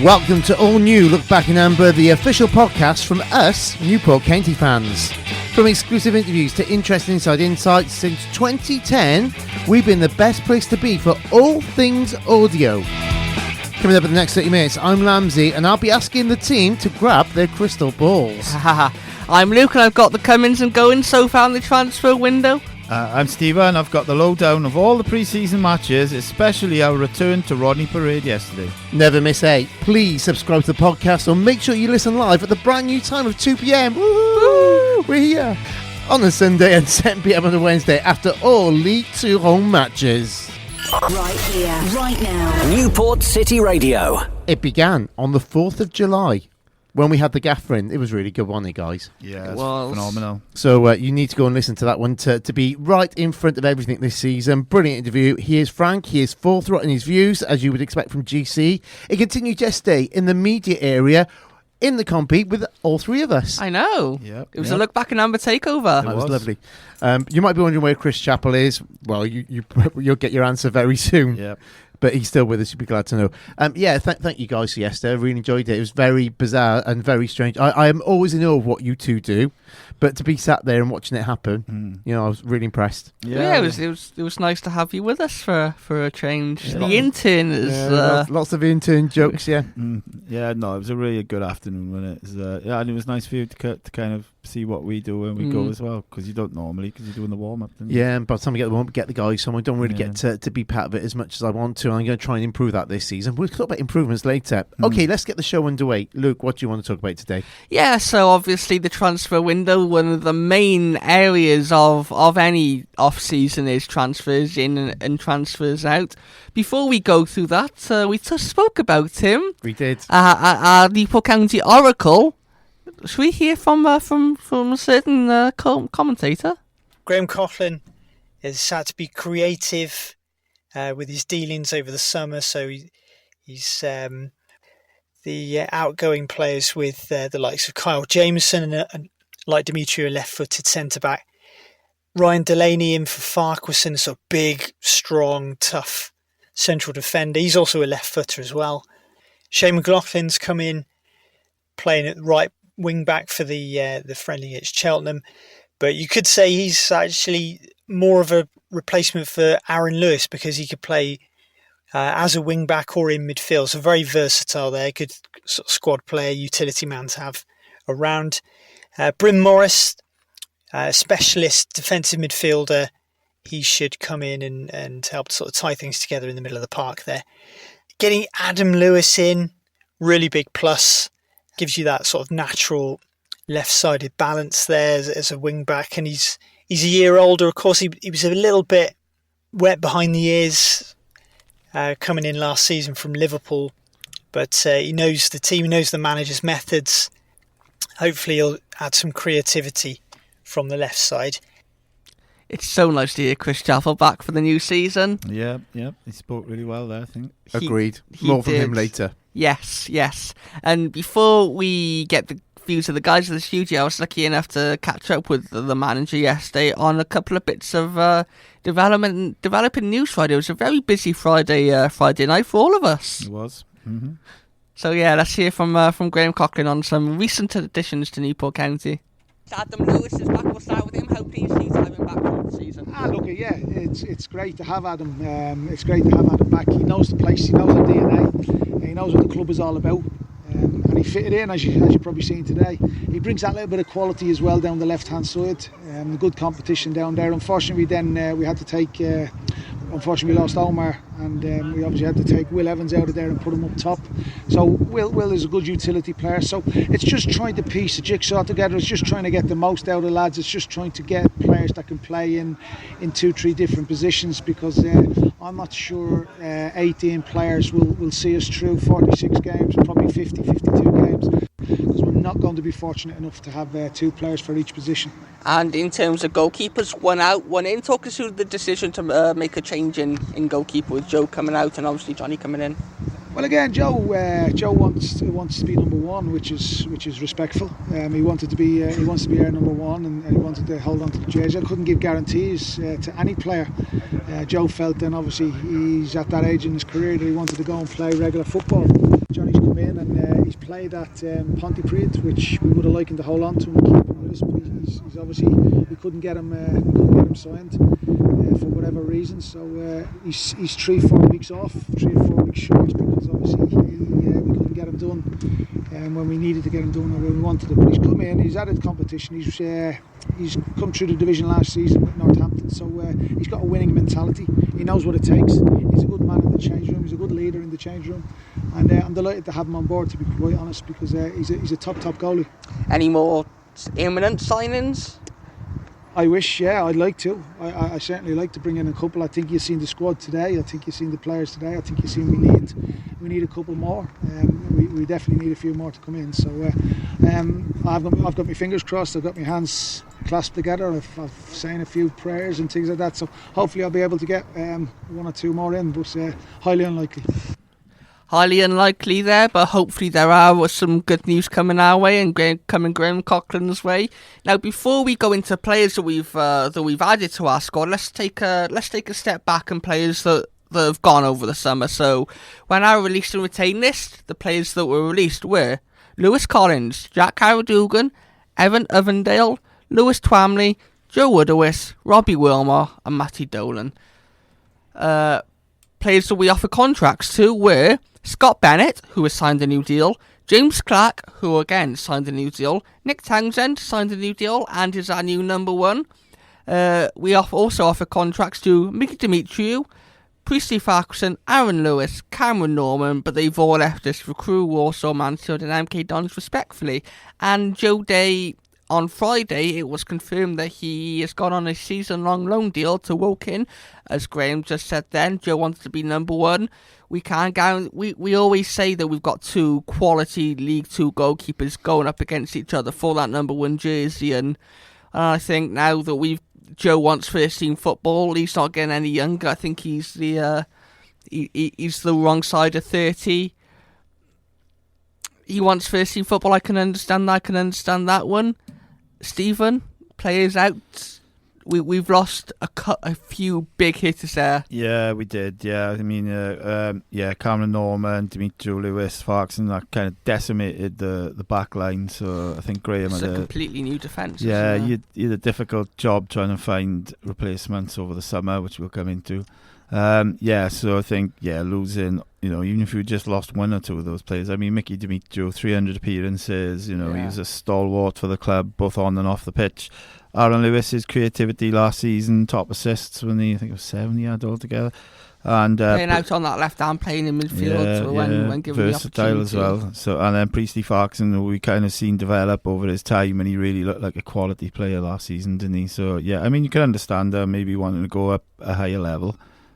Welcome to All New Look Back in Amber, the official podcast from us, Newport County fans. From exclusive interviews to interesting inside insights, since 2010, we've been the best place to be for all things audio. Coming up in the next 30 minutes, I'm Lamsie, and I'll be asking the team to grab their crystal balls. I'm Luke, and I've got the comings and goings so far in the transfer window. I'm Steve, and I've got the lowdown of all the pre-season matches, especially our return to Rodney Parade yesterday. Never miss 8. Please subscribe to the podcast or make sure you listen live at the brand new time of 2 p.m. Woo! We're here on a Sunday and 7 p.m. on a Wednesday after all League 2 home matches. Right here, right now. Newport City Radio. It began on the 4th of July. When we had the gaffer in, it was really good, wasn't it, guys? Yeah, it was phenomenal. So you need to go and listen to that one to be right in front of everything this season. Brilliant interview. He is frank. He is forthright in his views, as you would expect from GC. It continued yesterday in the media area, in the compete with all three of us. I know. Yep. It was a look back in Amber takeover. That was lovely. You might be wondering where Chris Chappell is. Well, you'll get your answer very soon. Yeah. But he's still with us. You'd be glad to know. Thank you guys for yesterday. I really enjoyed it. It was very bizarre and very strange. I am always in awe of what you two do, but to be sat there and watching it happen, I was really impressed. Yeah, it was nice to have you with us for a change. Yeah. The intern is lots of intern jokes. Yeah, it was a really good afternoon, wasn't it? And it was nice for you to kind of see what we do when we go as well, because you don't normally, because you're doing the warm up. Yeah, and by the time we get the warm up, get the guys, so I don't really get to be part of it as much as I want to. I'm going to try and improve that this season. We'll talk about improvements later. Okay, let's get the show underway. Luke, what do you want to talk about today? Yeah, so obviously the transfer window, one of the main areas of any off-season is transfers in and transfers out. Before we go through that, we just spoke about him. We did. Our Newport County Oracle. Should we hear from a certain commentator? Graham Coughlin has had to be creative with his dealings over the summer, so he's the outgoing players with the likes of Kyle Jameson and like Demetrio, a left-footed centre-back. Ryan Delaney in for Farquharson, a sort of big, strong, tough central defender. He's also a left-footer as well. Shane McLaughlin's come in playing at right wing-back for the friendly against Cheltenham. But you could say he's actually more of a replacement for Aaron Lewis, because he could play as a wing-back or in midfield. So very versatile there. Good sort of squad player, utility man to have around. Bryn Morris, specialist defensive midfielder. He should come in and help to sort of tie things together in the middle of the park there. Getting Adam Lewis in, really big plus. Gives you that sort of natural left-sided balance there as a wing-back. And he's a year older. Of course, he was a little bit wet behind the ears coming in last season from Liverpool. But he knows the team, he knows the manager's methods. Hopefully he'll add some creativity from the left side. It's so nice to hear Chris Chappell back for the new season. Yeah, he spoke really well there, I think. Agreed. More from him later. Yes. And before we get the views of the guys in the studio, I was lucky enough to catch up with the manager yesterday on a couple of bits of developing news Friday. It was a very busy Friday night for all of us. It was. Mm-hmm. So yeah, let's hear from Graham Coughlin on some recent additions to Newport County. Adam Lewis is back. We'll start with him. How pleased are you to have him back for the season? It's great to have Adam. It's great to have Adam back. He knows the place. He knows the DNA. He knows what the club is all about. And he fitted in, as you've probably seen today. He brings that little bit of quality as well down the left-hand side. Good competition down there. Unfortunately, then we had to take. Unfortunately, we lost Omar, and we obviously had to take Will Evans out of there and put him up top. So Will is a good utility player. So it's just trying to piece the jigsaw together. It's just trying to get the most out of lads. It's just trying to get players that can play in 2-3 different positions, because I'm not sure 18 players will see us through 46 games, probably 52 games, because we're not going to be fortunate enough to have 2 players for each position. And in terms of goalkeepers, one out, one in, talk us through the decision to make a change in goalkeeper, with Joe coming out and obviously Johnny coming in. Well, again, Joe wants to be number one, which is respectful. He wants to be our number one, and he wanted to hold on to the jersey. I couldn't give guarantees to any player. Joe felt then obviously he's at that age in his career that he wanted to go and play regular football. Johnny's come in and he's played at Pontypridd, which we would have liked to hold on to and keep him with us, but he's obviously we couldn't get him signed for whatever reason. So he's 3-4 weeks off, 3 or 4 weeks short, because obviously we couldn't get him done when we needed to get him done or when we wanted to. But he's come in, he's added competition. He's come through the division last season with Northampton, so he's got a winning mentality. He knows what it takes. He's a good man in the change room. He's a good leader in the change room, and I'm delighted to have him on board, to be quite honest, because he's a top goalie. Any more imminent signings? I wish, yeah, I'd like to. I certainly like to bring in a couple. I think you've seen the squad today. I think you've seen the players today. I think you've seen we need a couple more. We definitely need a few more to come in. So I've got my fingers crossed. I've got my hands clasped together. I've saying a few prayers and things like that. So hopefully I'll be able to get 1 or 2 more in, but highly unlikely. Highly unlikely there, but hopefully there are some good news coming our way and coming Graham Coughlin's way. Now, before we go into players that we've added to our squad, let's take a step back and players that have gone over the summer. So, when I released and retained list, the players that were released were Lewis Collins, Jack Haradugan, Evan Ovendale, Lewis Twamley, Joe Woodowis, Robbie Wilmore, and Matty Dolan. Players that we offer contracts to were Scott Bennett, who has signed a new deal, James Clark, who again signed a new deal, Nick Townsend signed a new deal and is our new number 1. We also offer contracts to Mickey Demetriou, Priestley Farquharson, Aaron Lewis, Cameron Norman, but they've all left us for Crewe, Warsaw, Mansfield and MK Dons respectfully. And Joe Day, on Friday, it was confirmed that he has gone on a season-long loan deal to Woking. As Graham just said then, Joe wants to be number 1. We can't guarantee. We always say that we've got 2 quality League 2 goalkeepers going up against each other for that number 1 jersey, and I think now that Joe wants first team football, he's not getting any younger. I think he's the wrong side of 30. He wants first team football. I can understand that. I can understand that one. Stephen, players out. We've lost a few big hitters there. Yeah, we did. Yeah, I mean, Cameron Norman, Demetriou Lewis, Farquharson, that kind of decimated the back line. So I think Graham had a completely new defence. Yeah, you had a difficult job trying to find replacements over the summer, which we'll come into. So I think losing, even if you just lost 1 or 2 of those players. I mean, Mickey Demetriou, 300 appearances. He was a stalwart for the club, both on and off the pitch. Aaron Lewis's creativity last season, top assists when I think it was 7 he had altogether. And playing out on that left hand, playing in midfield when given versatile the as well. So, and then Priestley Farquharson, who we kind of seen develop over his time, and he really looked like a quality player last season, didn't he? So yeah, I mean, you can understand maybe wanting to go up a higher level,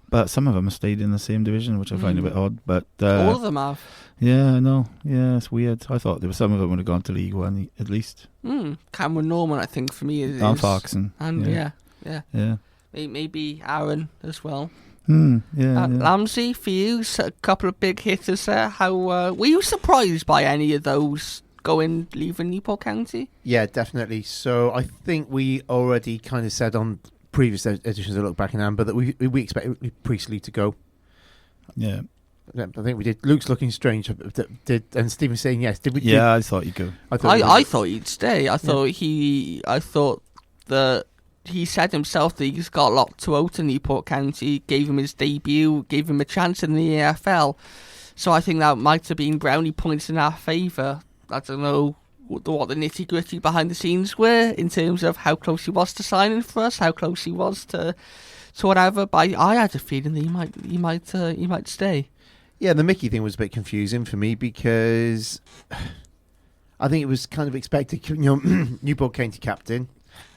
but some of them have stayed in the same division, which I find a bit odd. But all of them have. Yeah, I know. Yeah, it's weird. I thought there were some of them would have gone to League One at least. Cameron Norman, I think, for me is. And Farquharson. And yeah. Maybe Aaron as well. Lamsie, for you, a couple of big hitters there. How were you surprised by any of those leaving Newport County? Yeah, definitely. So I think we already kind of said on previous editions of Look Back in Amber that we expected Priestley to go. Yeah. I think we did. Luke's looking strange. And Stephen saying yes. Did we? Yeah, I thought he'd go. I thought he'd stay. I thought that he said himself that he's got a lot to owe to Newport County. Gave him his debut. Gave him a chance in the AFL. So I think that might have been brownie points in our favour. I don't know what the nitty gritty behind the scenes were in terms of how close he was to signing for us, how close he was to whatever. But I had a feeling that he might stay. Yeah, the Mickey thing was a bit confusing for me because I think it was kind of expected. Newport County captain,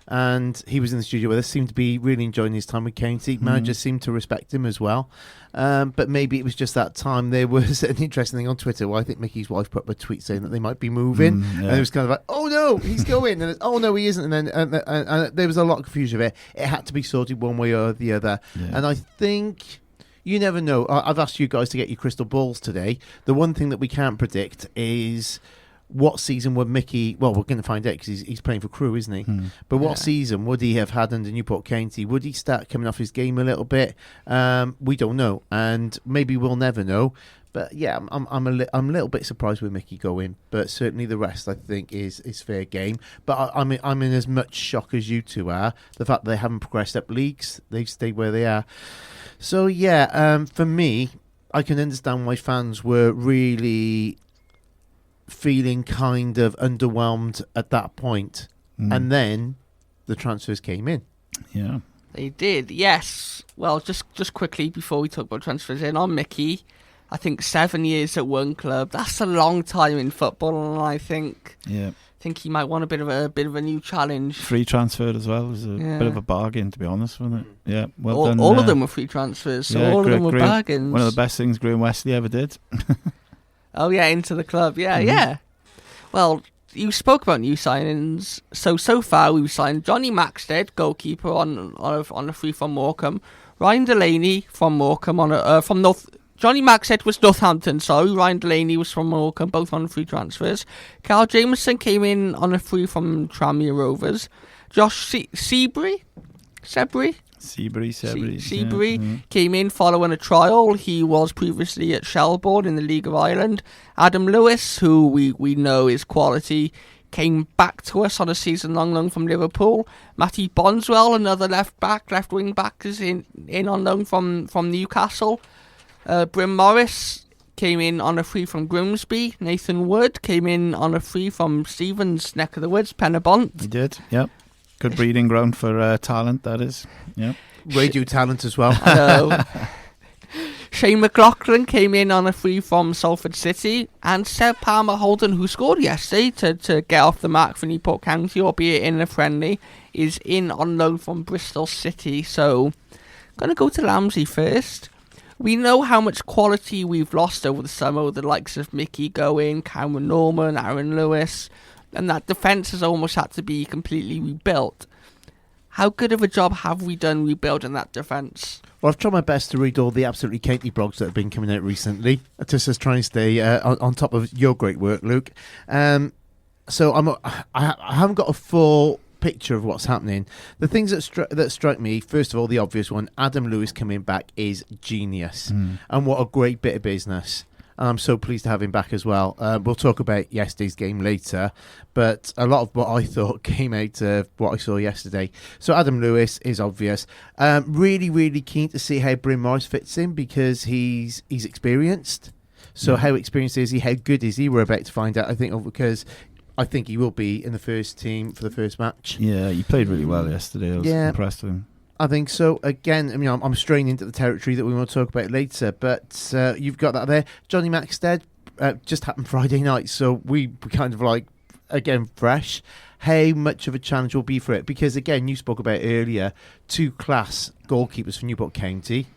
and he was in the studio with us. Seemed to be really enjoying his time with County. Managers seemed to respect him as well. But maybe it was just that time. There was an interesting thing on Twitter where I think Mickey's wife put up a tweet saying that they might be moving, and it was kind of like, oh no, he's going, and oh no, he isn't, and then and there was a lot of confusion there. It had to be sorted one way or the other, and I think. You never know. I've asked you guys to get your crystal balls today. The one thing that we can't predict is what season would Mickey... Well, we're going to find out because he's playing for Crewe, isn't he? But what season would he have had under Newport County? Would he start coming off his game a little bit? We don't know. And maybe we'll never know. But yeah, I'm a little bit surprised with Mickey going, but certainly the rest I think is fair game. But I'm in as much shock as you two are. The fact that they haven't progressed up leagues, they've stayed where they are. So yeah, for me, I can understand why fans were really feeling kind of underwhelmed at that point. And then the transfers came in. Yeah. They did, yes. Well, just quickly before we talk about transfers in, on Mickey, I think 7 years at one club, that's a long time in football, and I think he might want a bit of a new challenge. Free transfer as well. It was a bit of a bargain, to be honest, wasn't it? Yeah, well done. All of them were free transfers, so all of them were bargains. One of the best things Graham Wesley ever did. Oh yeah, into the club, yeah. Well, you spoke about new signings. So far we've signed Johnny Maxted, goalkeeper, on a free from Morecambe. Ryan Delaney from Morecambe from North. Johnny Maxted was Northampton, sorry. Ryan Delaney was from Morecambe, both on free transfers. Carl Jameson came in on a free from Tranmere Rovers. Josh Seabury came in following a trial. He was previously at Shelbourne in the League of Ireland. Adam Lewis, who we know is quality, came back to us on a season-long loan from Liverpool. Matty Bonswell, another left wing back, is in on loan from Newcastle. Bryn Morris came in on a free from Grimsby. Nathan Wood came in on a free from Stevens' neck of the woods, Penabont. He did, yep. Good breeding ground for talent, that is. Yep. Radio talent as well. I know. Shane McLaughlin came in on a free from Salford City, and Seb Palmer-Holden, who scored yesterday to get off the mark for Newport County, albeit in a friendly, is in on loan from Bristol City. So, going to go to Lamsie first. We know how much quality we've lost over the summer with the likes of Mickey going, Cameron Norman, Aaron Lewis, and that defence has almost had to be completely rebuilt. How good of a job have we done rebuilding that defence? Well, I've tried my best to read all the Absolutely Katie blogs that have been coming out recently, just to try and stay on top of your great work, Luke. So I haven't got a full picture of what's happening. The things that strike me, first of all, the obvious one, Adam Lewis coming back is genius. And what a great bit of business. And I'm so pleased to have him back as well. We'll talk about yesterday's game later, but a lot of what I thought came out of what I saw yesterday. So Adam Lewis is obvious. Really, really keen to see how Bryn Morris fits in, because he's experienced. So how experienced is he? How good is he? We're about to find out, I think, because I think he will be in the first team for the first match. Yeah, he played really well yesterday. I was impressed with him. I think so. Again, I mean, I'm straying into the territory that we want to talk about later, but you've got that there. Johnny Maxted just happened Friday night, so we kind of like, again, fresh. How much of a challenge will be for it? Because, again, you spoke about earlier, 2 class goalkeepers for Newport County.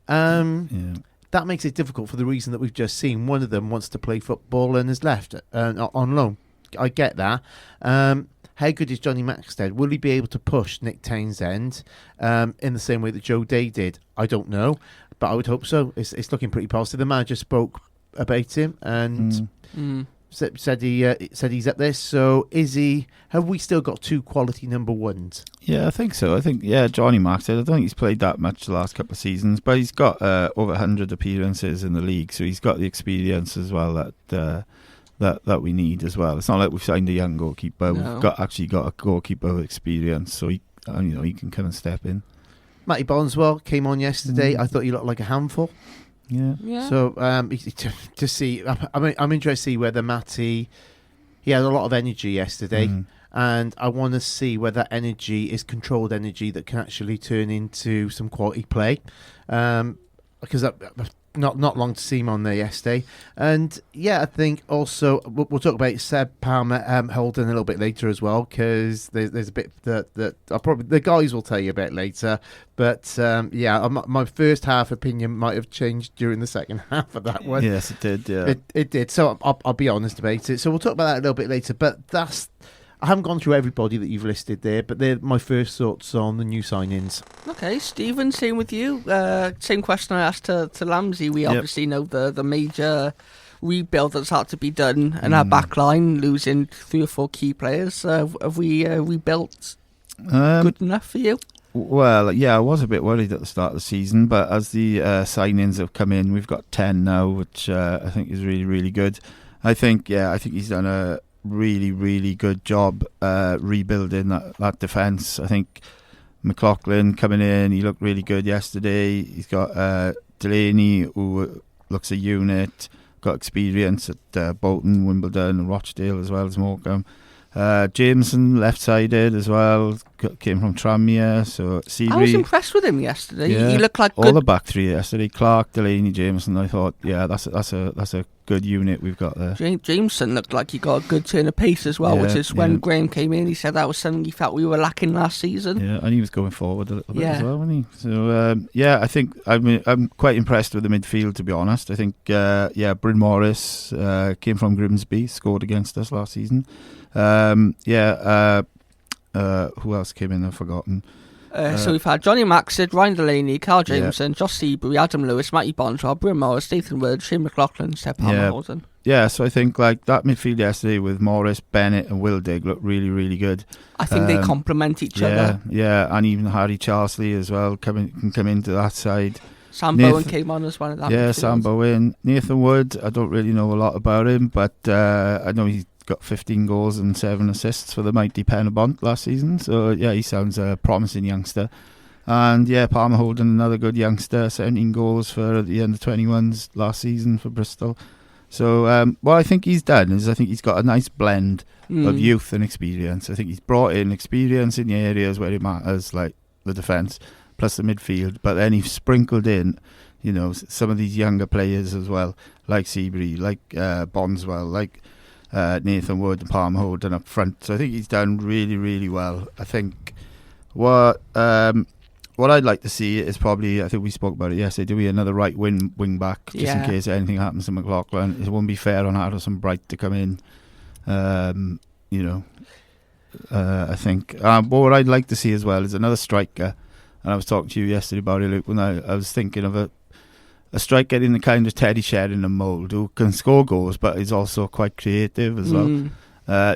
That makes it difficult for the reason that we've just seen. One of them wants to play football and has left on loan. I get that. How good is Johnny Maxted? Will he be able to push Nick Townsend in the same way that Joe Day did? I don't know, but I would hope so. It's looking pretty positive. The manager spoke about him and said he's up there. So is he? Have we still got 2 quality number ones? Yeah, I think so. I think Johnny Maxted. I don't think he's played that much the last couple of seasons, but he's got over 100 appearances in the league, so he's got the experience as well that we need as well. It's not like we've signed a young goalkeeper. No. We've got a goalkeeper with experience, so he can kind of step in. Matty Bonswell came on yesterday. I thought he looked like a handful. Yeah. So to see, I'm interested to see whether Matty. He had a lot of energy yesterday, and I want to see whether that energy is controlled energy that can actually turn into some quality play. Because not long to see him on there yesterday. And I think also we'll talk about Seb Palmer-Holden a little bit later as well, because there's a bit that I'll probably, the guys will tell you about later. But my first half opinion might have changed during the second half of that one. Yes, it did. Yeah, it did. So I'll be honest about it. So we'll talk about that a little bit later. But I haven't gone through everybody that you've listed there, but they're my first thoughts on the new signings. Okay, Stephen, same with you. Same question I asked to Lamsie. We obviously know the major rebuild that's had to be done, and our back line losing 3 or 4 key players. Have we rebuilt good enough for you? Well, yeah, I was a bit worried at the start of the season, but as the signings have come in, we've got 10 now, which I think is really, really good. I think he's done a really, really good job rebuilding that defence. I think McLaughlin coming in, he looked really good yesterday. He's got Delaney, who looks a unit, got experience at Bolton, Wimbledon and Rochdale as well as Morecambe. Jameson left-sided as well, came from Tranmere. So Seabury, I was impressed with him yesterday. Yeah, he looked like all good. the back three yesterday. Clark, Delaney, Jameson. I thought, yeah, that's a good unit we've got there. Jameson looked like he got a good turn of pace as well, which is when Graham came in. He said that was something he felt we were lacking last season. Yeah, and he was going forward a little bit as well, wasn't he? So I think I'm quite impressed with the midfield, to be honest. I think Bryn Morris came from Grimsby, scored against us last season. Who else came in? I've forgotten. So we've had Johnny Maxid, Ryan Delaney, Carl Jameson, Josh Seabury, Adam Lewis, Matty Bondswell, Bryn Morris, Nathan Wood, Shane McLaughlin, Seb Palmer-Holden. Yeah, so I think like that midfield yesterday with Morris, Bennett and Wildig looked really, really good. I think they complement each other. Yeah, and even Harry Charsley as well can come into that side. Sam Bowen came on as well. Sam Bowen. Nathan Wood, I don't really know a lot about him, but I know he's got 15 goals and 7 assists for the mighty Penabont last season. So yeah, he sounds a promising youngster. And yeah, Palmer Holden, another good youngster, 17 goals for the under-21s last season for Bristol. So what I think he's done is I think he's got a nice blend of youth and experience. I think he's brought in experience in the areas where it matters, like the defence plus the midfield, but then he's sprinkled in, you know, some of these younger players as well, like Seabury, like Bondswell, like Nathan Wood and Palmer Holden up front. So I think he's done really, really well. I think what I'd like to see is probably, I think we spoke about it yesterday, do we another right wing back just in case anything happens to McLaughlin. It wouldn't be fair on Harrison Bright to come in. I think but what I'd like to see as well is another striker. And I was talking to you yesterday about it, Luke, when I was thinking of a striker in the kind of Teddy Sheringham mould who can score goals but is also quite creative as well.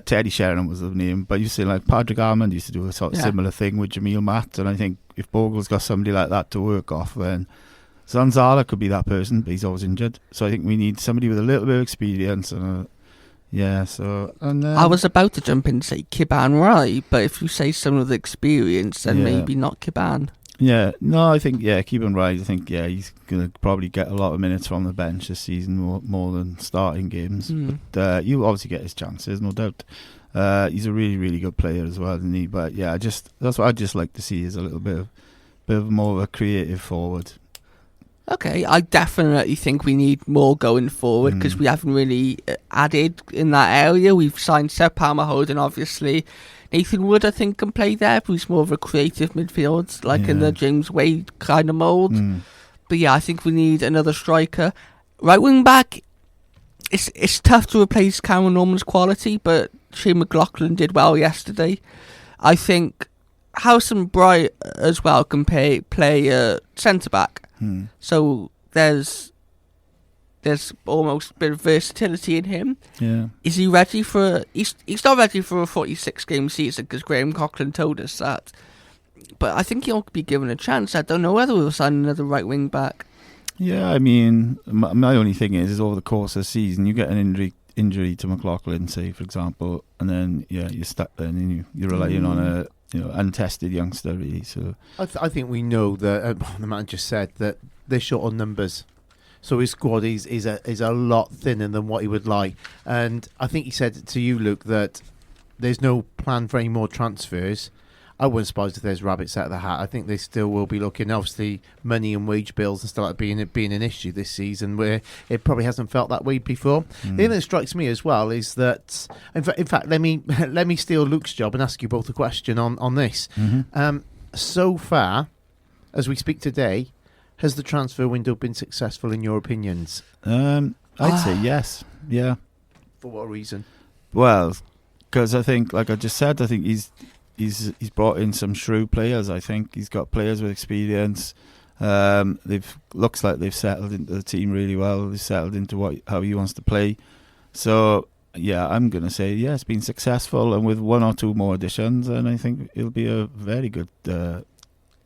Teddy Sheringham was the name, but you see like Padraig Armand used to do a sort of similar thing with Jamil Matt, and I think if Bogle's got somebody like that to work off, then Zanzala could be that person, but he's always injured. So I think we need somebody with a little bit of experience and I was about to jump in and say Kiban Rai, but if you say someone with experience, then maybe not Kiban. Yeah, no, I think Kiban Rai. I think he's gonna probably get a lot of minutes from the bench this season, more than starting games. But you obviously get his chances, no doubt. He's a really, really good player as well, isn't he? But yeah, that's what I'd just like to see is a little bit of more of a creative forward. Okay, I definitely think we need more going forward because we haven't really added in that area. We've signed Seb Palmer-Holden, obviously. Nathan Wood, I think, can play there, but he's more of a creative midfield, like in the James Wade kind of mould. But yeah, I think we need another striker. Right wing back, it's tough to replace Cameron Norman's quality, but Shane McLaughlin did well yesterday. I think Harrison Bright as well can play centre-back. So there's almost a bit of versatility in him. Yeah. Is he ready for? He's not ready for a 46-game season because Graham Coughlin told us that. But I think he'll be given a chance. I don't know whether we'll sign another right wing back. Yeah, I mean, my only thing is over the course of the season, you get an injury to McLaughlin, say for example, and then you're stuck there, and you're relying on a untested youngster, really. So I think we know that the man just said that they're short on numbers, so his squad is a lot thinner than what he would like. And I think he said to you, Luke, that there's no plan for any more transfers. I wouldn't surprise if there's rabbits out of the hat. I think they still will be looking. Obviously, money and wage bills and stuff like being an issue this season, where it probably hasn't felt that way before. The thing that strikes me as well is that, in fact, let me steal Luke's job and ask you both a question on this. So far, as we speak today, has the transfer window been successful in your opinions? I'd say yes. Yeah. For what reason? Well, because I think, like I just said, I think he's brought in some shrewd players. I think he's got players with experience. Looks like they've settled into the team really well. They've settled into how he wants to play. So yeah, I'm gonna say it's been successful, and with one or two more additions, and I think it'll be a very good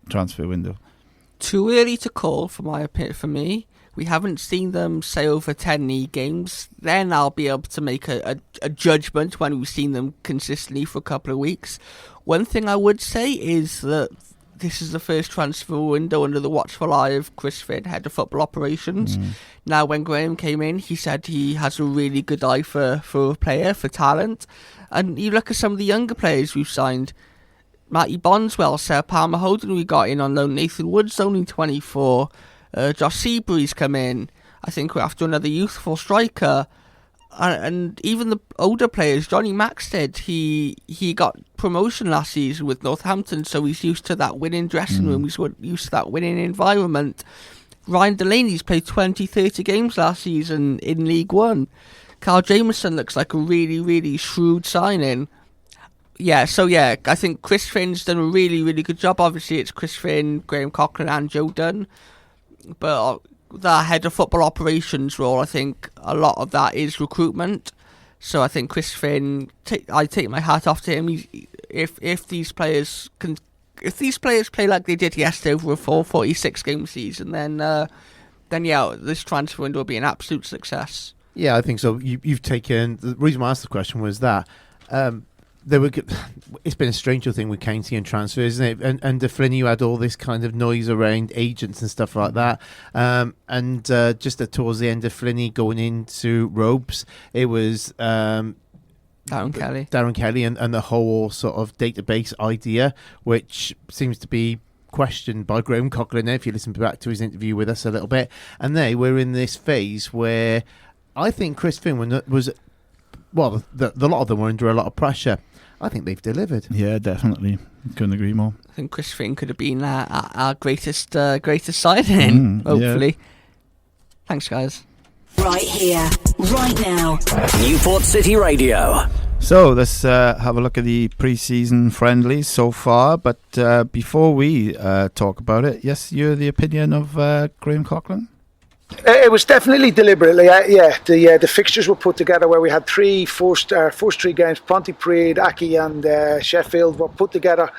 transfer window? Too early to call, for my opinion. For me, we haven't seen them say over 10 league games. Then I'll be able to make a judgment when we've seen them consistently for a couple of weeks. One thing I would say is that this is the first transfer window under the watchful eye of Chris Finn, head of football operations. Now, when Graham came in, he said he has a really good eye for a player, for talent. And you look at some of the younger players we've signed. Matty Bonswell, Sarah Palmer Holden we got in on loan. Nathan Wood's only 24. Josh Seabury's come in. I think we're after another youthful striker. And even the older players, Johnny Maxted, he got promotion last season with Northampton, so he's used to that winning dressing room, he's used to that winning environment. Ryan Delaney's played 20-30 games last season in League One. Carl Jameson looks like a really, really shrewd signing. I think Chris Finn's done a really, really good job. Obviously, it's Chris Finn, Graham Coughlin and Joe Dunn. But the head of football operations role, I think a lot of that is recruitment. So I think Chris Finn, I take my hat off to him. If these players play like they did yesterday over a 46 game season, then this transfer window will be an absolute success. Yeah, I think so. You've taken the reason why I asked the question was that. It's been a stranger thing with Keynesian transfers, isn't it? And De Flynn, you had all this kind of noise around agents and stuff like that. Just towards the end of Flynn going into Robes, it was Darren Kelly and the whole sort of database idea, which seems to be questioned by Graham Coughlin if you listen back to his interview with us a little bit. And they were in this phase where I think Chris Finn was... Well, the lot of them were under a lot of pressure. I think they've delivered. Yeah, definitely. Couldn't agree more. I think Chris Finn could have been our greatest signing, hopefully. Yeah. Thanks, guys. Right here, right now. Newport City Radio. So let's have a look at the pre-season friendlies so far. But before we talk about it, yes, you're the opinion of Graham Coughlin? It was definitely deliberately, the fixtures were put together where we had first three games, Pontypridd, Aki and Sheffield were put together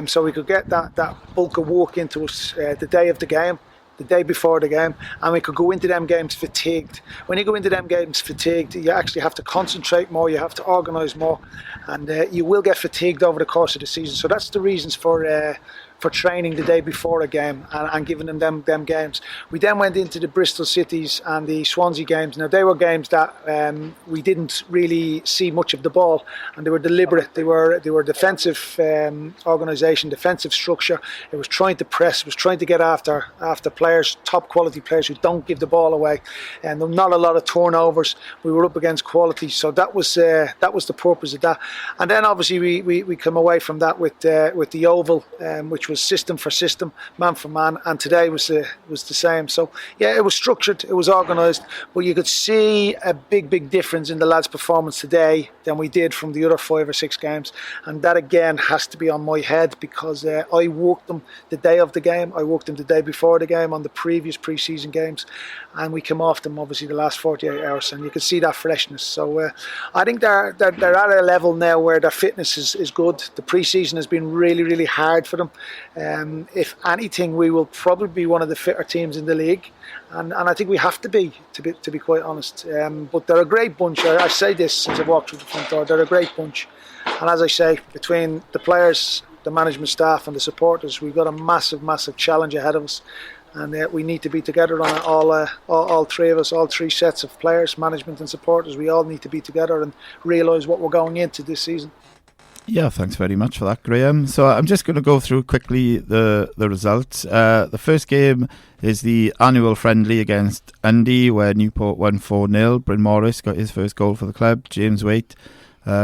so we could get that bulk of work into us the day of the game, the day before the game, and we could go into them games fatigued. When you go into them games fatigued, you actually have to concentrate more, you have to organise more, and you will get fatigued over the course of the season. So that's the reasons for training the day before a game and giving them games. We then went into the Bristol Cities and the Swansea games. Now they were games that we didn't really see much of the ball, and they were deliberate. They were defensive organisation, defensive structure. It was trying to press, it was trying to get after players, top quality players who don't give the ball away, and not a lot of turnovers. We were up against quality, so that was the purpose of that. And then obviously we come away from that with the Oval, which was system for system, man for man, and today was the same. So yeah, it was structured, it was organised, but you could see a big difference in the lads' performance today than we did from the other 5 or 6 games, and that again has to be on my head because I worked them the day of the game, I worked them the day before the game on the previous pre-season games, and we came off them obviously the last 48 hours, and you can see that freshness. So I think they're at a level now where their fitness is good. The pre-season has been really hard for them. If anything, we will probably be one of the fitter teams in the league, and I think we have to be quite honest. But they're a great bunch. I say this since I've walked through the front door. They're a great bunch, and as I say, between the players, the management staff, and the supporters, we've got a massive challenge ahead of us, and we need to be together on it. All three of us, all 3 sets of players, management and supporters. We all need to be together and realise what we're going into this season. Yeah, thanks very much for that, Graham. So I'm just going to go through quickly the results. The first game is the annual friendly against Undy, where Newport won 4-0. Bryn Morris got his first goal for the club. James Waite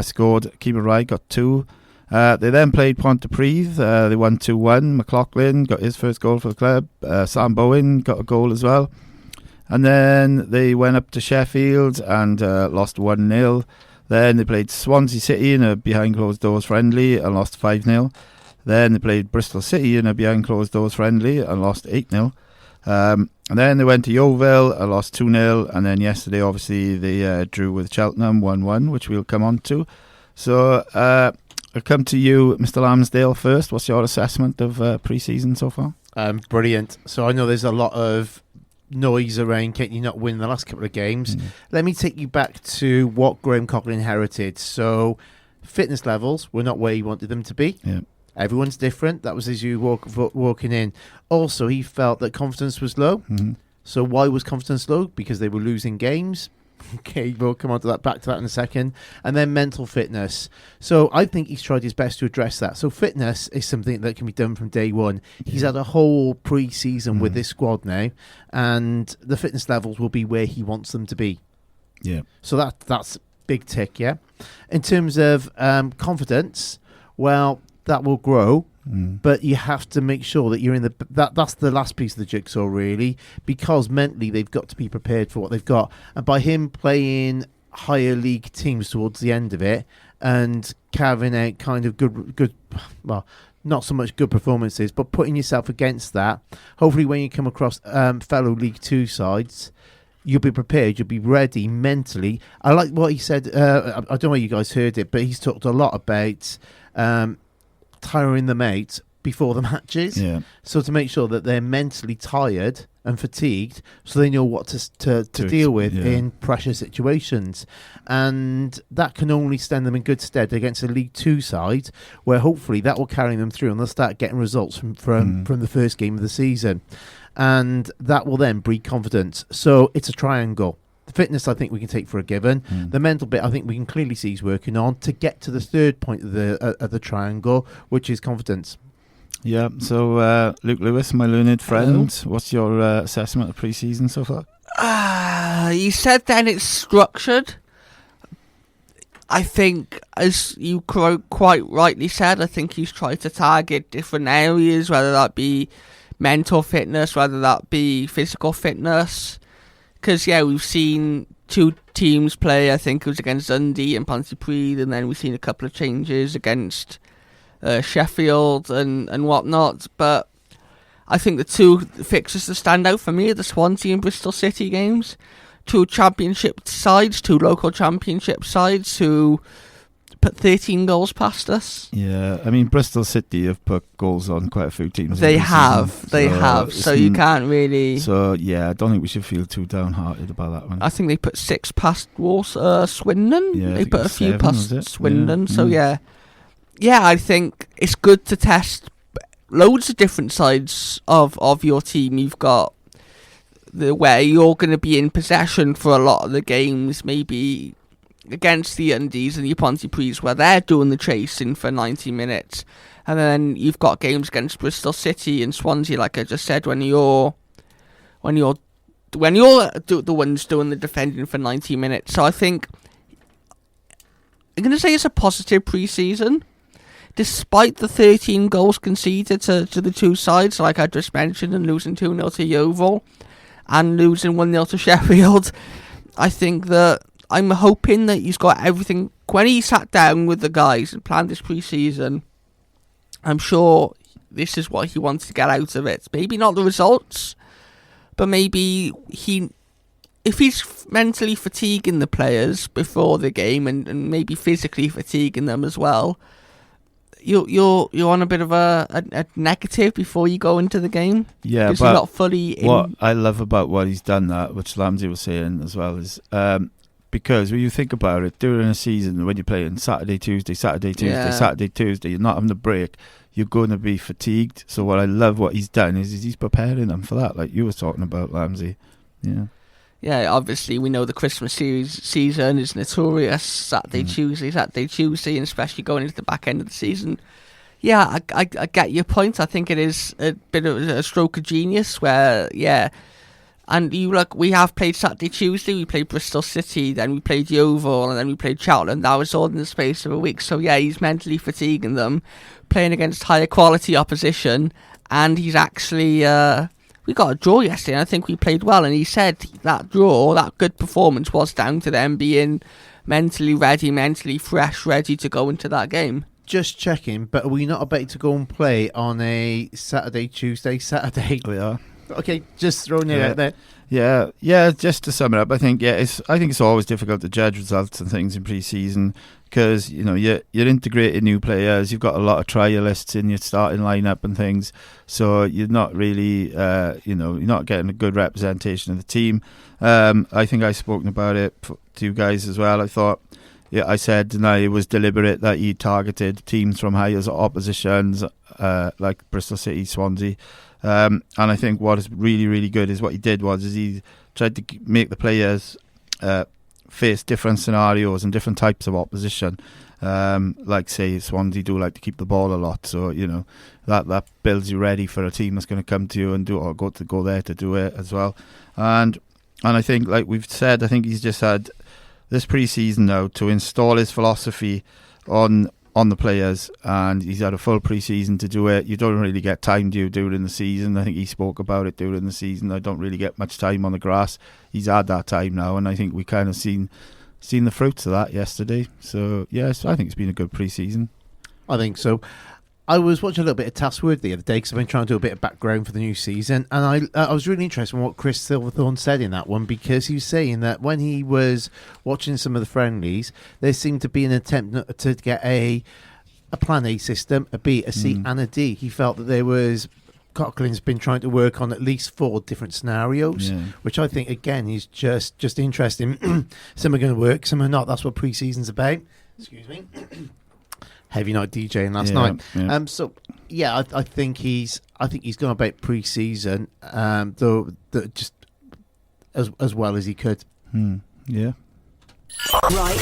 scored. Keeman Wright got 2. They then played Pontypridd. They won 2-1. McLaughlin got his first goal for the club. Sam Bowen got a goal as well. And then they went up to Sheffield and lost 1-0. Then they played Swansea City in a behind-closed-doors friendly and lost 5-0. Then they played Bristol City in a behind-closed-doors friendly and lost 8-0. And then they went to Yeovil and lost 2-0. And then yesterday, obviously, they drew with Cheltenham 1-1, which we'll come on to. So I'll come to you, Mr. Lamsdale, first. What's your assessment of pre-season so far? Brilliant. So I know there's a lot of noise around Katie not winning the last couple of games. Let me take you back to what Graham Coughlin inherited. So fitness levels were not where he wanted them to be. Yeah. Everyone's different. That was as you walking in. Also, he felt that confidence was low. Mm-hmm. So why was confidence low? Because they were losing games. Okay, we'll come on to that in a second. And then mental fitness. So I think he's tried his best to address that. So fitness is something that can be done from day one. He's had a whole pre-season with this squad now, and the fitness levels will be where he wants them to be. Yeah. So that's big tick, yeah. In terms of confidence, well, that will grow. But you have to make sure that you're in that's the last piece of the jigsaw, really, because mentally they've got to be prepared for what they've got. And by him playing higher league teams towards the end of it and carving out kind of good, well, not so much good performances, but putting yourself against that, hopefully when you come across fellow League Two sides, you'll be prepared, you'll be ready mentally. I like what he said, I don't know if you guys heard it, but he's talked a lot about tiring them out before the matches, so to make sure that they're mentally tired and fatigued, so they know what to deal with in pressure situations, and that can only stand them in good stead against a League Two side, where hopefully that will carry them through and they'll start getting results from the first game of the season, and that will then breed confidence. So it's a triangle. The fitness, I think we can take for a given. The mental bit, I think we can clearly see he's working on to get to the third point of the triangle, which is confidence. Yeah. So, Luke Lewis, my learned friend, what's your assessment of pre-season so far? You said then it's structured. I think, as you quite rightly said, I think he's tried to target different areas, whether that be mental fitness, whether that be physical fitness. Because, we've seen two teams play. I think it was against Dundee and Pontypridd, and then we've seen a couple of changes against Sheffield and whatnot. But I think the two fixtures that stand out for me are the Swansea and Bristol City games. Two championship sides, two local championship sides who put 13 goals past us. Yeah, I mean, Bristol City have put goals on quite a few teams. They have. So you can't really... So, I don't think we should feel too downhearted about that one. I think they put 6 past Swindon. Yeah, they put a few 7, past Swindon. So, I think it's good to test loads of different sides of your team. You've got where you're going to be in possession for a lot of the games, maybe against the Undies and the Pontypridd, where they're doing the chasing for 90 minutes, and then you've got games against Bristol City and Swansea, like I just said, when you're the ones doing the defending for 90 minutes. So I think I'm going to say it's a positive pre-season, despite the 13 goals conceded to the two sides, like I just mentioned, and losing 2-0 to Yeovil and losing 1-0 to Sheffield. I think that I'm hoping that he's got everything. When he sat down with the guys and planned this pre-season, I'm sure this is what he wants to get out of it. Maybe not the results, but maybe if he's mentally fatiguing the players before the game and maybe physically fatiguing them as well, you're on a bit of a negative before you go into the game. Yeah, but you're not fully in. What I love about what he's done, that which Lamsie was saying as well, is because when you think about it, during a season when you're playing Saturday, Tuesday, you're not having a break, you're going to be fatigued. So what I love what he's done is he's preparing them for that, like you were talking about, Lamsie. Yeah, obviously we know the Christmas season is notorious. Saturday, Tuesday, and especially going into the back end of the season. Yeah, I get your point. I think it is a bit of a stroke of genius where, and we have played Saturday, Tuesday, we played Bristol City, then we played Yeovil, and then we played Cheltenham. That was all in the space of a week. So he's mentally fatiguing them, playing against higher quality opposition, and he's actually... we got a draw yesterday, and I think we played well, and he said that draw, that good performance, was down to them being mentally ready, mentally fresh, ready to go into that game. Just checking, but are we not about to go and play on a Saturday, Tuesday, Saturday? We are. Okay, just throwing it out there. Yeah. Just to sum it up, I think it's always difficult to judge results and things in pre-season because you're integrating new players. You've got a lot of trialists in your starting lineup and things, so you're not really you're not getting a good representation of the team. I think I've spoken about it to you guys as well. I said it was deliberate that he targeted teams from higher oppositions like Bristol City, Swansea. And I think what is really, really good is what he did was he tried to make the players face different scenarios and different types of opposition. Like say Swansea do like to keep the ball a lot, so that builds you ready for a team that's going to come to you and go there to do it as well. And I think, like we've said, I think he's just had this pre-season now to install his philosophy on the players, and he's had a full pre-season to do it. You don't really get time during the season. I think he spoke about it during the season. I don't really get much time on the grass. He's had that time now, and I think we kind of seen the fruits of that yesterday. So yes, I think it's been a good pre-season. I think so. I was watching a little bit of Taskwood the other day because I've been trying to do a bit of background for the new season, and I was really interested in what Chris Silverthorne said in that one, because he was saying that when he was watching some of the friendlies, there seemed to be an attempt to get a plan A system, a B, a C and a D. He felt that there was Coughlin's been trying to work on at least 4 different scenarios, which I think again is just interesting. Some are going to work, some are not. That's what pre-season's about. Excuse me. Heavy night DJing last night. Yeah. I think he's gone about pre-season though just as well as he could. Right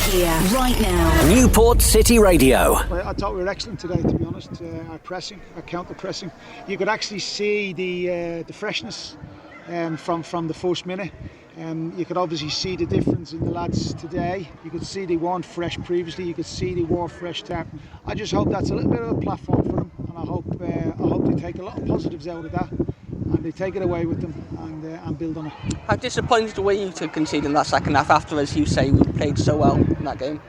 here, right now. Newport City Radio. I thought we were excellent today, to be honest. Our pressing, our counter pressing. You could actually see the freshness from the first minute. You could obviously see the difference in the lads today. You could see they weren't fresh previously. You could see they were fresh there. I just hope that's a little bit of a platform for them, and I hope they take a lot of positives out of that, and they take it away with them and build on it. How disappointed were you to concede in that second half after, as you say, we played so well in that game?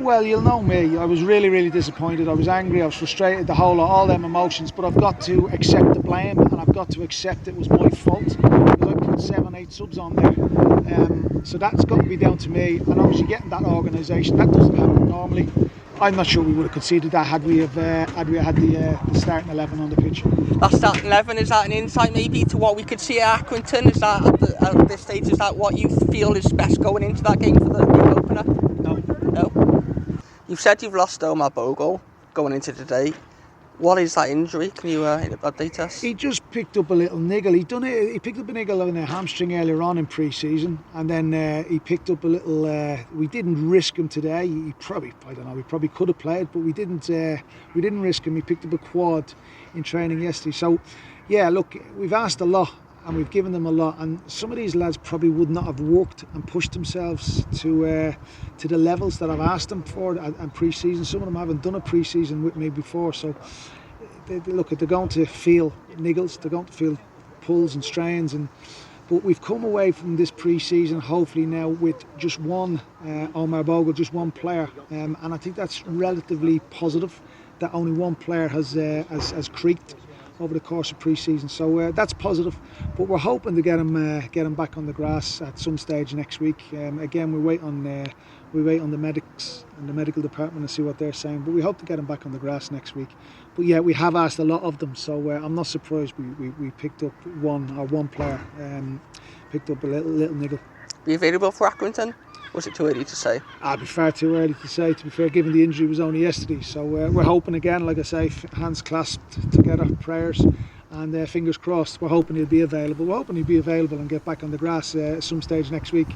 Well, you'll know me. I was really, really disappointed. I was angry. I was frustrated. The whole lot, all them emotions. But I've got to accept the blame, and I've got to accept it was my fault because I put 7-8 subs on there. So that's got to be down to me. And obviously, getting that organisation, that doesn't happen normally. I'm not sure we would have conceded that had we had the starting 11 on the pitch. That starting 11, is that an insight maybe to what we could see at Accrington? Is that at this stage, is that what you feel is best going into that game for the opener? No. You've said you've lost Omar Bogle going into today. What is that injury? Can you update us? He just picked up a little niggle. He picked up a niggle on a hamstring earlier on in pre-season, and then he picked up a little. We didn't risk him today. He probably could have played, but we didn't risk him. He picked up a quad in training yesterday. So, yeah, look, we've asked a lot and we've given them a lot, and some of these lads probably would not have worked and pushed themselves to the levels that I've asked them for and pre-season. Some of them haven't done a pre-season with me before, so they're going to feel niggles, they're going to feel pulls and strains, but we've come away from this pre-season hopefully now with just one Omar Bogle, just one player, and I think that's relatively positive that only one player has creaked over the course of pre-season, so that's positive. But we're hoping to get him back on the grass at some stage next week. Again, we wait on the medics and the medical department and see what they're saying. But we hope to get him back on the grass next week. But yeah, we have asked a lot of them, so I'm not surprised we picked up one player picked up a little niggle. Be available for Accrington? Was it too early to say? It'd be far too early to say, to be fair, given the injury was only yesterday. So we're hoping again, like I say, hands clasped together, prayers, and fingers crossed. We're hoping he'll be available. We're hoping he'll be available and get back on the grass at some stage next week.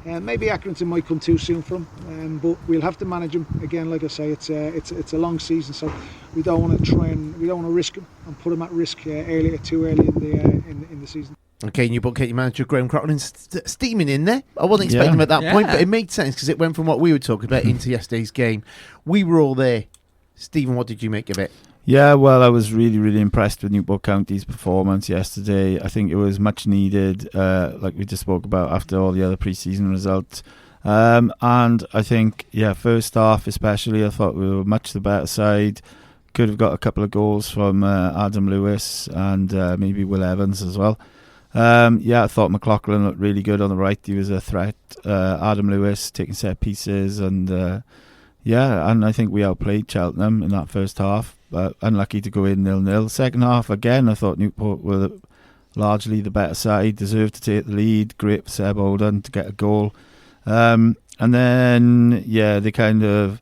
Maybe Accrington might come too soon for him, but we'll have to manage him. Again, like I say, it's a long season, so we don't want to risk him and put him at risk too early in the season. Okay, Newport Katie manager Graham Crocklin's steaming in there. I wasn't expecting him at that point, but it made sense because it went from what we were talking about into yesterday's game. We were all there. Stephen, what did you make of it? Yeah, well, I was really, really impressed with Newport County's performance yesterday. I think it was much needed, like we just spoke about, after all the other pre-season results. And I think, first half especially, I thought we were much the better side. Could have got a couple of goals from Adam Lewis and maybe Will Evans as well. I thought McLaughlin looked really good on the right. He was a threat. Adam Lewis taking set pieces, and and I think we outplayed Cheltenham in that first half. Unlucky to go in 0-0. Second half, again, I thought Newport were largely the better side, deserved to take the lead. Great for Seb Holden to get a goal. And then, they kind of...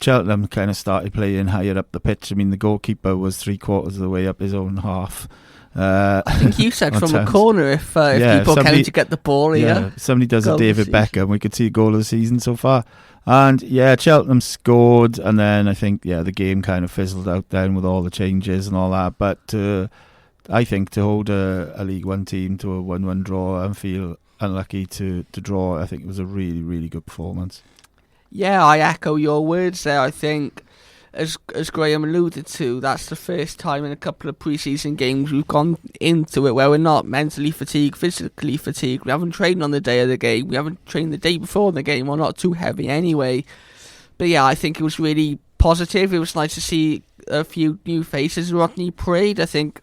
Cheltenham kind of started playing higher up the pitch. I mean, the goalkeeper was 3/4 of the way up his own half. I think you said from a corner if people came to get the ball here. Yeah, somebody does a David Beckham, we could see a goal of the season so far. And Cheltenham scored, and then I think the game kind of fizzled out then with all the changes and all that. But I think to hold a League One team to a 1-1 draw and feel unlucky to draw, I think it was a really, really good performance. Yeah, I echo your words there. I think, as Graham alluded to, that's the first time in a couple of pre-season games we've gone into it where we're not mentally fatigued, physically fatigued. We haven't trained on the day of the game. We haven't trained the day before the game. We're not too heavy anyway. But I think it was really positive. It was nice to see a few new faces. Rodney Parade, I think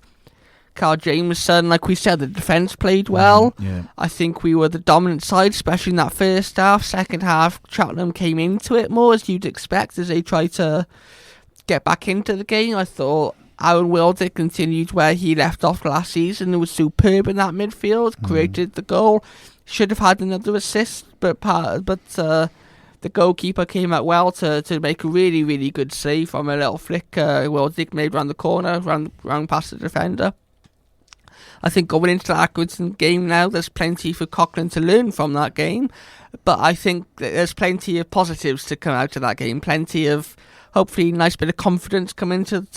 Carl Jameson, like we said, the defence played well. I think we were the dominant side, especially in that first half. Second half, Cheltenham came into it more, as you'd expect, as they tried to get back into the game. I thought Aaron Wilder continued where he left off last season. It was superb in that midfield, created the goal. Should have had another assist, but the goalkeeper came out well to make a really, really good save from a little flick Wildick made round the corner, round past the defender. I think going into that Accrington game now, there's plenty for Coughlin to learn from that game. But I think there's plenty of positives to come out of that game. Plenty of, hopefully, nice bit of confidence come into...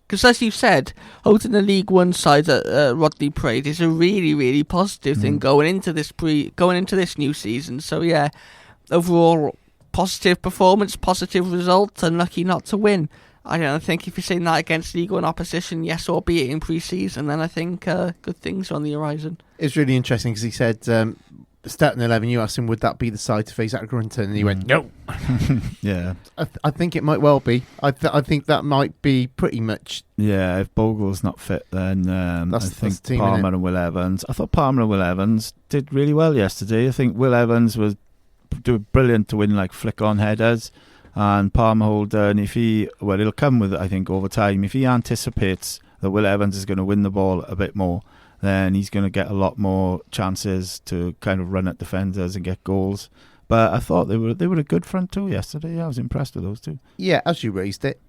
Because as you said, holding the League One side at Rodney Parade is a really, really positive thing going into this new season. So overall, positive performance, positive result, and lucky not to win. I think if you're saying that against League One opposition, yes, albeit in pre-season, then I think good things are on the horizon. It's really interesting because he said, starting 11, you asked him, would that be the side to face Accrington? And he went, no. I think it might well be. I think that might be pretty much... Yeah, if Bogle's not fit, then I think team, Palmer and Will Evans. I thought Palmer and Will Evans did really well yesterday. I think Will Evans was brilliant to win like flick-on headers. And Palmer Holden, it'll come with, I think, over time. If he anticipates that Will Evans is going to win the ball a bit more, then he's going to get a lot more chances to kind of run at defenders and get goals. But I thought they were a good front two yesterday. I was impressed with those two. Yeah, as you raised it.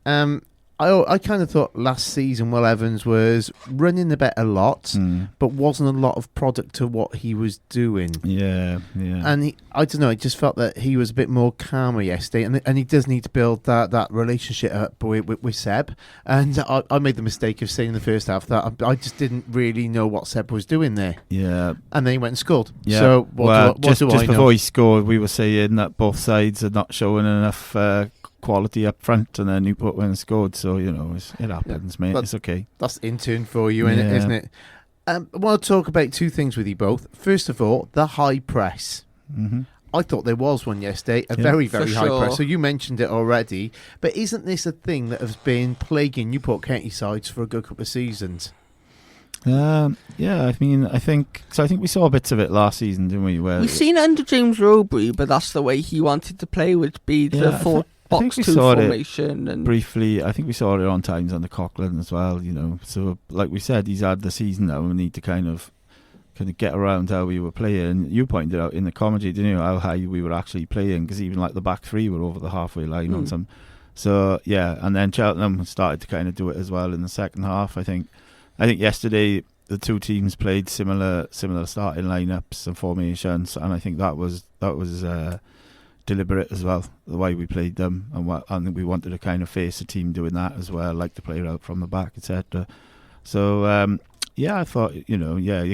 I kind of thought last season Will Evans was running the bet a lot, but wasn't a lot of product to what he was doing. Yeah. And I don't know, I just felt that he was a bit more calmer yesterday, and he does need to build that relationship up with Seb. And I made the mistake of saying in the first half that I just didn't really know what Seb was doing there. Yeah. And then he went and scored. Yeah. So just before he scored, we were saying that both sides are not showing enough quality up front, and then Newport went and scored. So it happens, mate. It's okay. That's intern for you, isn't it? I want to talk about two things with you both. First of all, the high press. I thought there was one yesterday, a very, very high press. So you mentioned it already, but isn't this a thing that has been plaguing Newport County sides for a good couple of seasons? I think we saw bits of it last season, didn't we? We've seen it under James Rowbury, but that's the way he wanted to play, would be the box two formation. And briefly, I think we saw it on times under Coughlin as well. So like we said, he's had the season now. We need to kind of get around how we were playing. You pointed out in the commentary, didn't you, how high we were actually playing? Because even like the back three were over the halfway line on some. So and then Cheltenham started to kind of do it as well in the second half. I think yesterday the two teams played similar starting lineups and formations, and I think that was deliberate as well, the way we played them, and we wanted to kind of face a team doing that as well, like to play out from the back, etc. So I thought you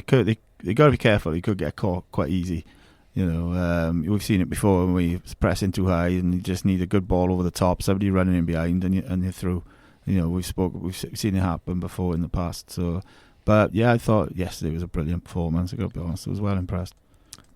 got to be careful. You could get caught quite easy. We've seen it before when we pressing too high, and you just need a good ball over the top, somebody running in behind, and you're through. We've seen it happen before in the past. So, but I thought yesterday was a brilliant performance. I got to be honest, I was well impressed.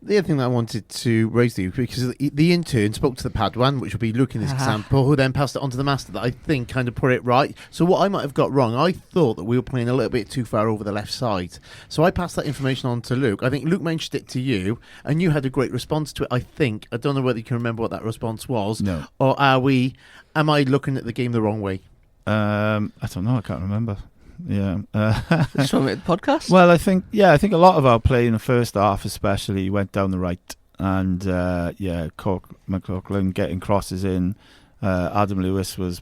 The other thing that I wanted to raise to you, because the intern spoke to the Padawan, which would be Luke in this example, who then passed it on to the master, that I think kind of put it right. So what I might have got wrong, I thought that we were playing a little bit too far over the left side. So I passed that information on to Luke. I think Luke mentioned it to you, and you had a great response to it, I think. I don't know whether you can remember what that response was. No. Or am I looking at the game the wrong way? I don't know. I can't remember. Yeah. It's from the podcast? Well, I think a lot of our play in the first half especially went down the right. And, McLaughlin getting crosses in. Adam Lewis was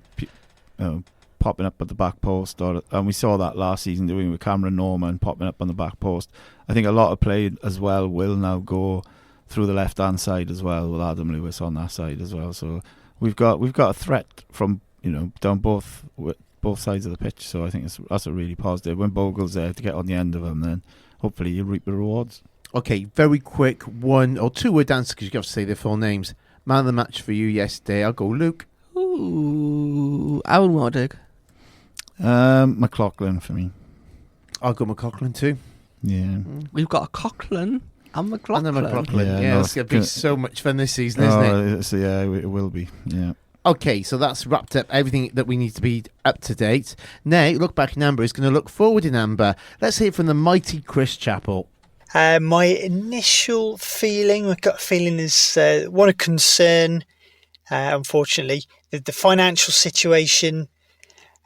popping up at the back post. And we saw that last season doing with Cameron Norman popping up on the back post. I think a lot of play as well will now go through the left-hand side as well, with Adam Lewis on that side as well. So we've got a threat from, down both sides of the pitch, so I think that's a really positive. When Bogle's there to get on the end of them, then hopefully you reap the rewards. Okay, very quick 1 or 2 word answer, because you have to say their full names. Man of the match for you yesterday. I'll go Luke. Ooh, Alan Wardig. McLaughlin for me. I'll go McLaughlin too. Yeah. We've got a Coughlin and McLaughlin. And a McLaughlin. Yeah, it's going to be so much fun this season, isn't it? Yeah, it will be. Yeah. Okay, so that's wrapped up everything that we need to be up to date. Now, look back in Amber is going to look forward in Amber. Let's hear from the mighty Chris Chappell. My initial feeling, my gut feeling is one of concern, unfortunately. The financial situation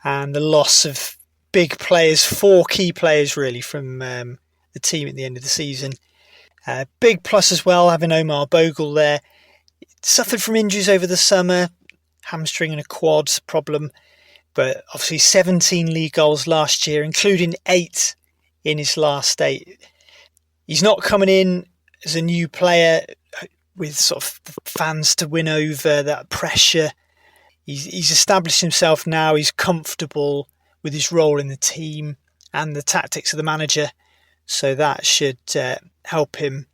and the loss of big players, 4 key players really from the team at the end of the season. Big plus as well, having Omar Bogle there. Suffered from injuries over the summer. Hamstring and a quad problem, but obviously 17 league goals last year, including 8 in his last 8. He's not coming in as a new player with sort of fans to win over, that pressure. He's established himself now. He's comfortable with his role in the team and the tactics of the manager, so that should help him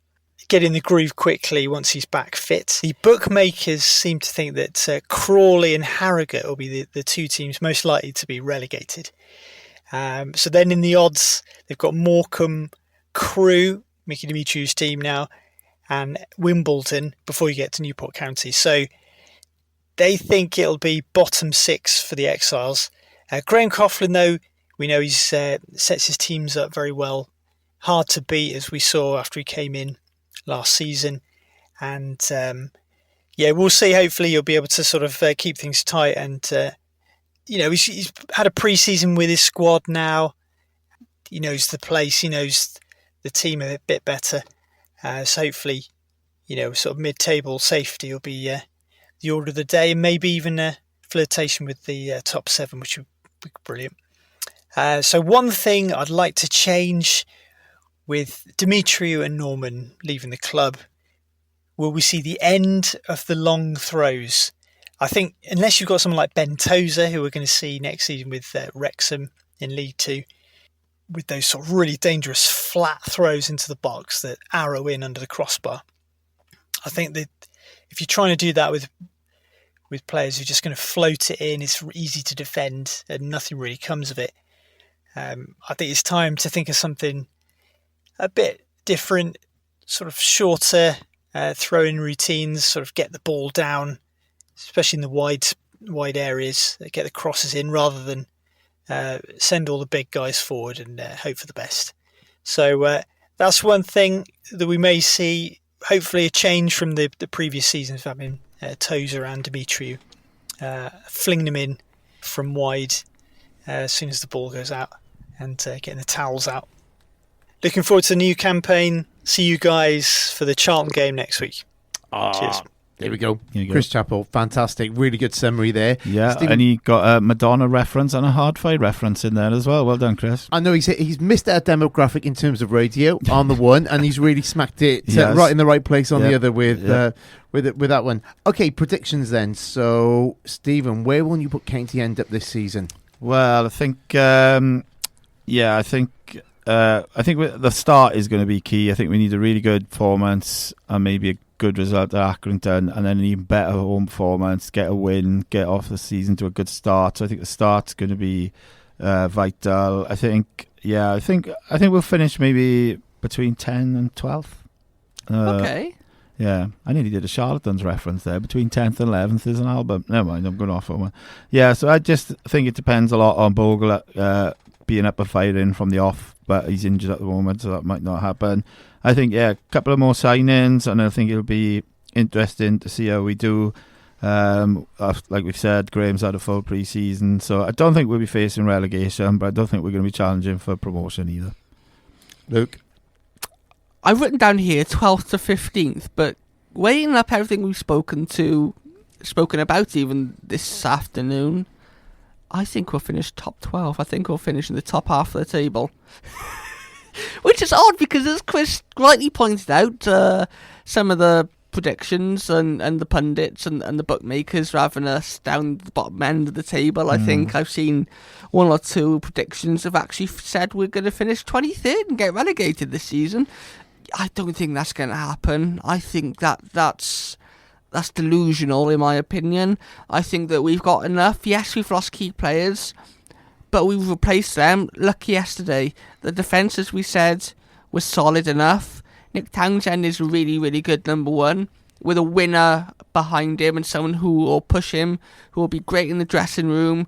get in the groove quickly once he's back fit. The bookmakers seem to think that Crawley and Harrogate will be the 2 teams most likely to be relegated. So then in the odds, they've got Morecambe, Crewe, Mickey Dimitriou's team now, and Wimbledon before you get to Newport County. So they think it'll be bottom 6 for the Exiles. Graham Coughlin, though, we know he's sets his teams up very well. Hard to beat, as we saw after he came in last season, and we'll see. Hopefully he'll be able to sort of keep things tight, and he's had a pre-season with his squad now. He knows the place, he knows the team a bit better, so hopefully sort of mid-table safety will be the order of the day, and maybe even a flirtation with the top 7, which would be brilliant. So one thing I'd like to change with Dimitriou and Norman leaving the club, will we see the end of the long throws? I think unless you've got someone like Ben Tozer, who we're going to see next season with Wrexham in League 2, with those sort of really dangerous flat throws into the box that arrow in under the crossbar. I think that if you're trying to do that with players who are just going to float it in, it's easy to defend and nothing really comes of it. I think it's time to think of something a bit different, sort of shorter throw-in routines, sort of get the ball down, especially in the wide areas, get the crosses in rather than send all the big guys forward and hope for the best. So that's one thing that we may see, hopefully a change from the previous seasons, having Tozer and Dimitriou fling them in from wide as soon as the ball goes out, and getting the towels out. Looking forward to the new campaign. See you guys for the Charlton game next week. Cheers. There we go. Chris Chappell, fantastic. Really good summary there. Yeah, Stephen, and he got a Madonna reference and a Hard-Fi reference in there as well. Well done, Chris. I know he's missed our demographic in terms of radio on the one, and he's really smacked it right in the right place on the other with that one. Okay, predictions then. So, Stephen, where will Newport County end up this season? Well, I think I think the start is going to be key. I think we need a really good performance and maybe a good result at Accrington, and then an even better home performance, get a win, get off the season to a good start. So I think the start's going to be vital. I think we'll finish maybe between 10 and 12th. Okay. Yeah, I nearly did a Charlatans reference there. Between 10th and 11th is an album. Never mind, I'm going off on one. Yeah, so I just think it depends a lot on Bogle being up and firing from the off, but he's injured at the moment, so that might not happen. I think, a couple of more signings, and I think it'll be interesting to see how we do. Like we've said, Graham's had a full pre-season, so I don't think we'll be facing relegation, but I don't think we're going to be challenging for promotion either. Luke? I've written down here 12th to 15th, but weighing up everything we've spoken about even this afternoon, I think we'll finish top 12. I think we'll finish in the top half of the table. Which is odd because, as Chris rightly pointed out, some of the predictions and the pundits and the bookmakers are having us down the bottom end of the table. I think I've seen one or two predictions have actually said we're going to finish 23rd and get relegated this season. I don't think that's going to happen. I think that's delusional, in my opinion. I think that we've got enough. Yes, we've lost key players, but we've replaced them. Lucky yesterday. The defence, as we said, was solid enough. Nick Townsend is really, really good, number one, with a winner behind him and someone who will push him, who will be great in the dressing room.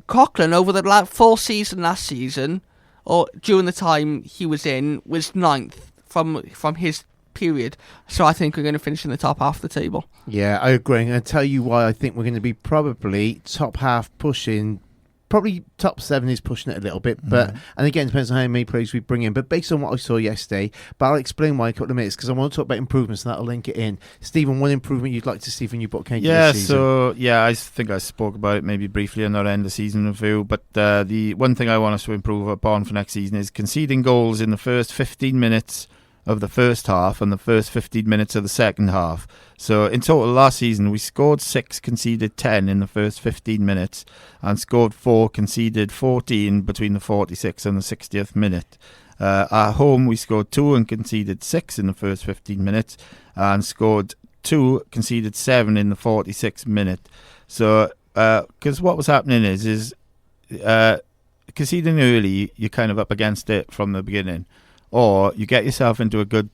Coughlin, over the full season last season, or during the time he was in, was 9th from his period. So I think we're going to finish in the top half of the table. Yeah, I agree. And I'll tell you why I think we're going to be probably top half pushing. Probably top 7 is pushing it a little bit, but and again, it depends on how many players we bring in. But based on what I saw yesterday, but I'll explain why in a couple of minutes because I want to talk about improvements and that'll link it in. Stephen, one improvement you'd like to see from Newport County this season? I think I spoke about it maybe briefly in our end of season review. But the one thing I want us to improve upon for next season is conceding goals in the first 15 minutes of the first half and the first 15 minutes of the second half. So in total last season we scored 6, conceded 10 in the first 15 minutes and scored 4, conceded 14 between the 46th and the 60th minute. At home we scored 2 and conceded 6 in the first 15 minutes and scored 2, conceded 7 in the 46th minute. So because what was happening is conceding early, you're kind of up against it from the beginning. Or you get yourself into a good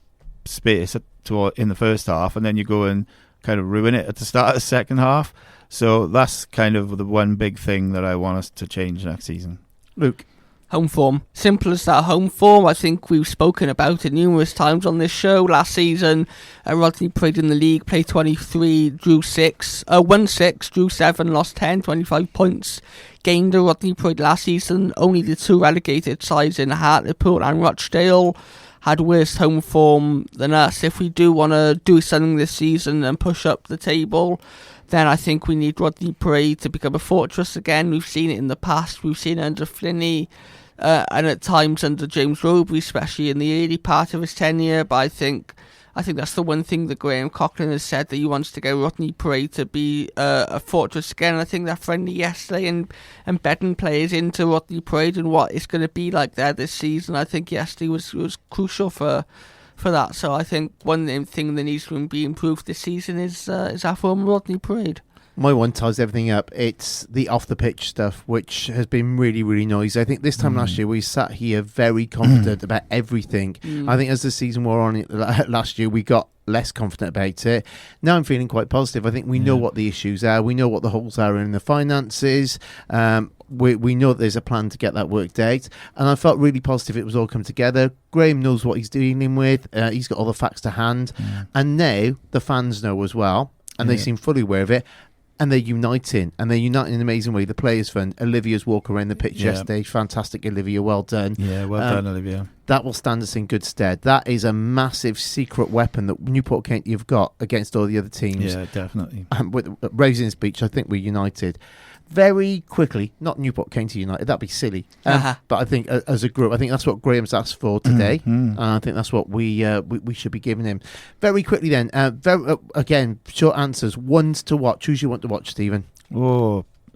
space in the first half and then you go and kind of ruin it at the start of the second half. So that's kind of the one big thing that I want us to change next season. Luke? Home form. Simple as that. Home form. I think we've spoken about it numerous times on this show. Last season, Rodney played in the league, played 23, drew 6, won 6, drew 7, lost 10, 25 points. Gained a Rodney Parade last season. Only the 2 relegated sides in Hartlepool and Rochdale had worse home form than us. If we do want to do something this season and push up the table, then I think we need Rodney Parade to become a fortress again. We've seen it in the past. We've seen it under Flinney and at times under James Roby, especially in the early part of his tenure. But I think that's the one thing that Graham Coughlin has said, that he wants to get Rodney Parade to be a fortress again. I think that friendly yesterday and embedding players into Rodney Parade and what it's going to be like there this season, I think yesterday was crucial for that. So I think one thing that needs to be improved this season is our form Rodney Parade. My one ties everything up. It's the off-the-pitch stuff, which has been really, really noisy. I think this time last year, we sat here very confident about everything. I think as the season wore on last year, we got less confident about it. Now I'm feeling quite positive. I think we know what the issues are. We know what the holes are in the finances. We know that there's a plan to get that worked out. And I felt really positive it was all come together. Graham knows what he's dealing with. He's got all the facts to hand. And now the fans know as well. And they seem fully aware of it. And they're uniting in an amazing way. The players' fund. Olivia's walk around the pitch yesterday. Fantastic, Olivia. Well done. Yeah, well done, Olivia. That will stand us in good stead. That is a massive secret weapon that Newport County have got against all the other teams. Yeah, definitely. With Rosings Beach, I think we're united. Very quickly, not Newport County United, that'd be silly. But I think as a group, I think that's what Graham's asked for today. And I think that's what we should be giving him. Very quickly then, again, short answers. Ones to watch. Who's you want to watch, Stephen?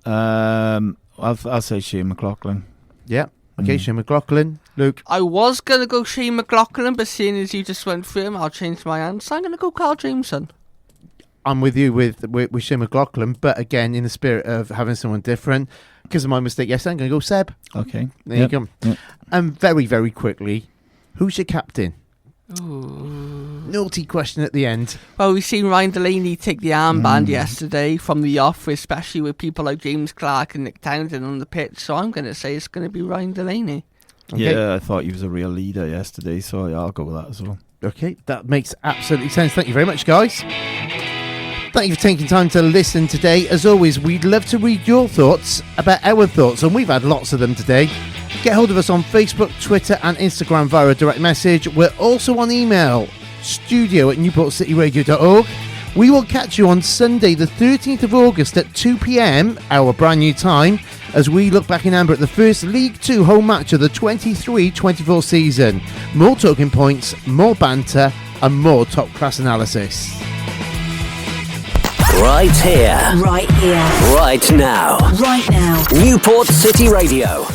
I'll say Shane McLaughlin. Yeah. Okay, Shane McLaughlin. Luke? I was going to go Shane McLaughlin, but seeing as you just went through him, I'll change my answer. I'm going to go Carl Jameson. I'm with you with Shane McLaughlin, but again, in the spirit of having someone different, because of my mistake yesterday, I'm going to go Seb. Okay. There you go. Yep. And very, very quickly, who's your captain? Naughty question at the end. Well, we've seen Ryan Delaney take the armband yesterday from the off, especially with people like James Clark and Nick Townsend on the pitch. So I'm going to say it's going to be Ryan Delaney. Okay. Yeah, I thought he was a real leader yesterday, so yeah, I'll go with that as well. Okay, that makes absolutely sense. Thank you very much, guys. Thank you for taking time to listen today. As always, we'd love to read your thoughts about our thoughts, and we've had lots of them today. Get hold of us on Facebook, Twitter and Instagram via a direct message. We're also on email, studio@newportcityradio.org. We will catch you on Sunday the 13th of August at 2 p.m, our brand new time, as we look back in amber at the first League 2 home match of the 23-24 season. More talking points, more banter and more top class analysis. Right here. Right here. Right now. Right now. Newport City Radio.